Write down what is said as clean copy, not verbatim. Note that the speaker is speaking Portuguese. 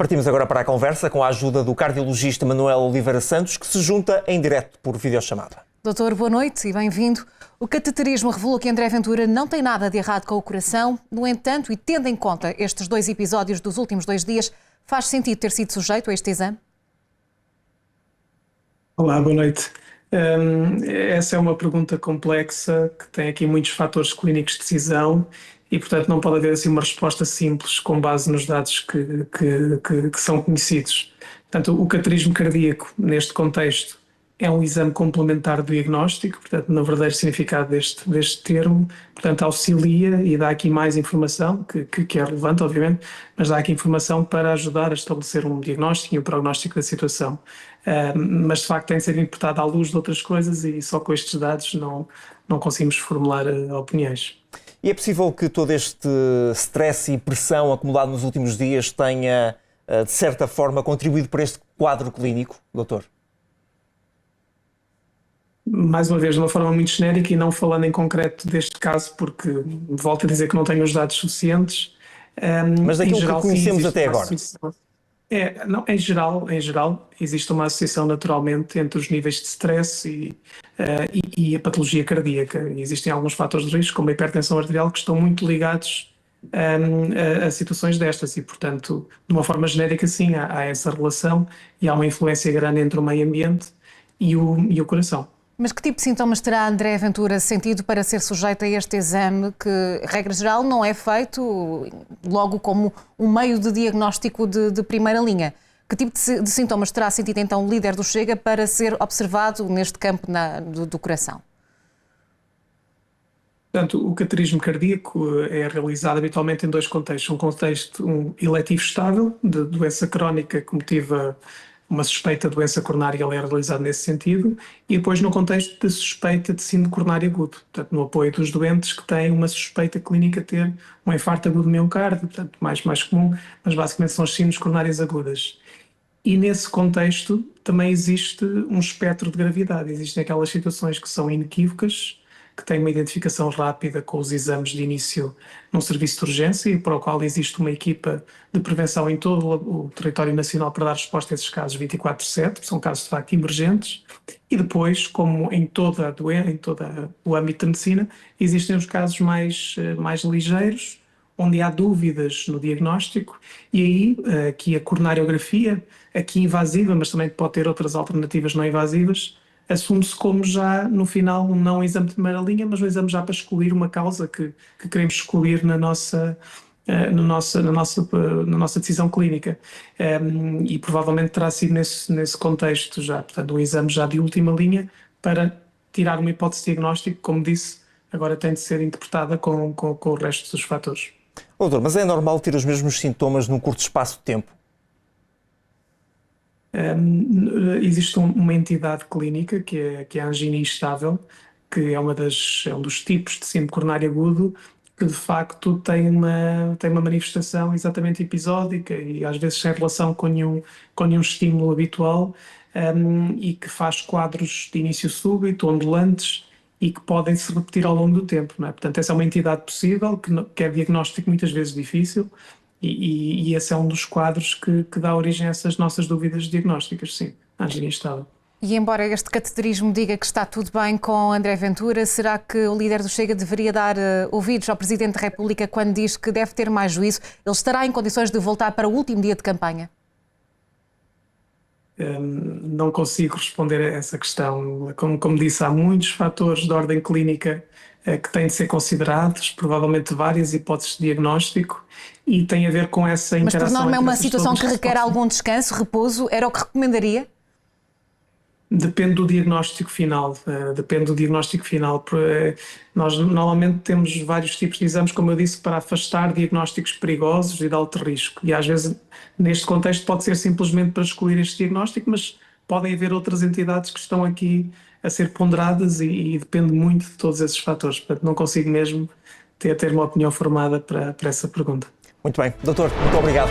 Partimos agora para a conversa com a ajuda do cardiologista Manuel Oliveira Santos, que se junta em direto por videochamada. Doutor, boa noite e bem-vindo. O cateterismo revelou que André Ventura não tem nada de errado com o coração. No entanto, e tendo em conta estes 2 episódios dos últimos 2 dias, faz sentido ter sido sujeito a este exame? Olá, boa noite. Essa é uma pergunta complexa que tem aqui muitos fatores clínicos de decisão e, portanto, não pode haver assim uma resposta simples com base nos dados que são conhecidos. Portanto, o cateterismo cardíaco, neste contexto, é um exame complementar do diagnóstico, portanto, no verdadeiro significado deste termo, portanto, auxilia e dá aqui mais informação, que é relevante, obviamente, mas dá aqui informação para ajudar a estabelecer um diagnóstico e um prognóstico da situação. Mas, de facto, tem de ser interpretado à luz de outras coisas e só com estes dados não conseguimos formular opiniões. E é possível que todo este stress e pressão acumulado nos últimos dias tenha, de certa forma, contribuído para este quadro clínico, doutor? Mais uma vez, de uma forma muito genérica e não falando em concreto deste caso, porque volto a dizer que não tenho os dados suficientes. Mas daquilo que conhecemos até agora. Em geral, existe uma associação naturalmente entre os níveis de stress e a patologia cardíaca. E existem alguns fatores de risco, como a hipertensão arterial, que estão muito ligados a situações destas e, portanto, de uma forma genérica, sim, há essa relação e há uma influência grande entre o meio ambiente e o coração. Mas que tipo de sintomas terá André Ventura sentido para ser sujeito a este exame que, regra geral, não é feito logo como um meio de diagnóstico de primeira linha? Que tipo de sintomas terá sentido então o líder do Chega para ser observado neste campo do coração? Portanto, o cateterismo cardíaco é realizado habitualmente em 2 contextos. Um contexto eletivo estável, de doença crónica que motiva uma suspeita de doença coronária, ele é realizado nesse sentido, e depois no contexto de suspeita de síndrome coronário agudo, portanto, no apoio dos doentes que têm uma suspeita clínica de ter um infarto agudo do miocárdio, portanto, mais comum, mas basicamente são as síndromes coronárias agudas. E nesse contexto também existe um espectro de gravidade, existem aquelas situações que são inequívocas, que têm uma identificação rápida com os exames de início num serviço de urgência e para o qual existe uma equipa de prevenção em todo o território nacional para dar resposta a esses casos 24/7, são casos de facto emergentes, e depois, como em todo o âmbito da medicina, existem os casos mais ligeiros, onde há dúvidas no diagnóstico, e aí aqui a coronariografia, aqui invasiva, mas também pode ter outras alternativas não invasivas, assume-se como já no final não exame de primeira linha, mas um exame já para excluir uma causa que queremos excluir na nossa decisão clínica. E provavelmente terá sido nesse contexto já, portanto, um exame já de última linha para tirar uma hipótese diagnóstica, como disse, agora tem de ser interpretada com o resto dos fatores. Doutor, mas é normal ter os mesmos sintomas num curto espaço de tempo? Existe uma entidade clínica que é a angina instável, que é um dos tipos de síndrome coronário agudo que de facto tem uma manifestação exatamente episódica e às vezes sem relação com nenhum estímulo habitual, e que faz quadros de início súbito, ondulantes e que podem se repetir ao longo do tempo, não é? Portanto, essa é uma entidade possível, que é diagnóstico muitas vezes difícil. E esse é um dos quadros que dá origem a essas nossas dúvidas diagnósticas, sim, a angina instável. E embora este cateterismo diga que está tudo bem com André Ventura, será que o líder do Chega deveria dar ouvidos ao Presidente da República quando diz que deve ter mais juízo? Ele estará em condições de voltar para o último dia de campanha? Não consigo responder a essa questão. Como disse, há muitos fatores de ordem clínica que têm de ser considerados, provavelmente várias hipóteses de diagnóstico, e tem a ver com essa interação. Mas por norma é uma entre situação que requer algum descanso, repouso, era o que recomendaria? Depende do diagnóstico final. Nós normalmente temos vários tipos de exames, como eu disse, para afastar diagnósticos perigosos e de alto risco. E às vezes, neste contexto, pode ser simplesmente para excluir este diagnóstico, mas podem haver outras entidades que estão aqui a ser ponderadas e depende muito de todos esses fatores. Portanto, não consigo mesmo ter uma opinião formada para essa pergunta. Muito bem. Doutor, muito obrigado.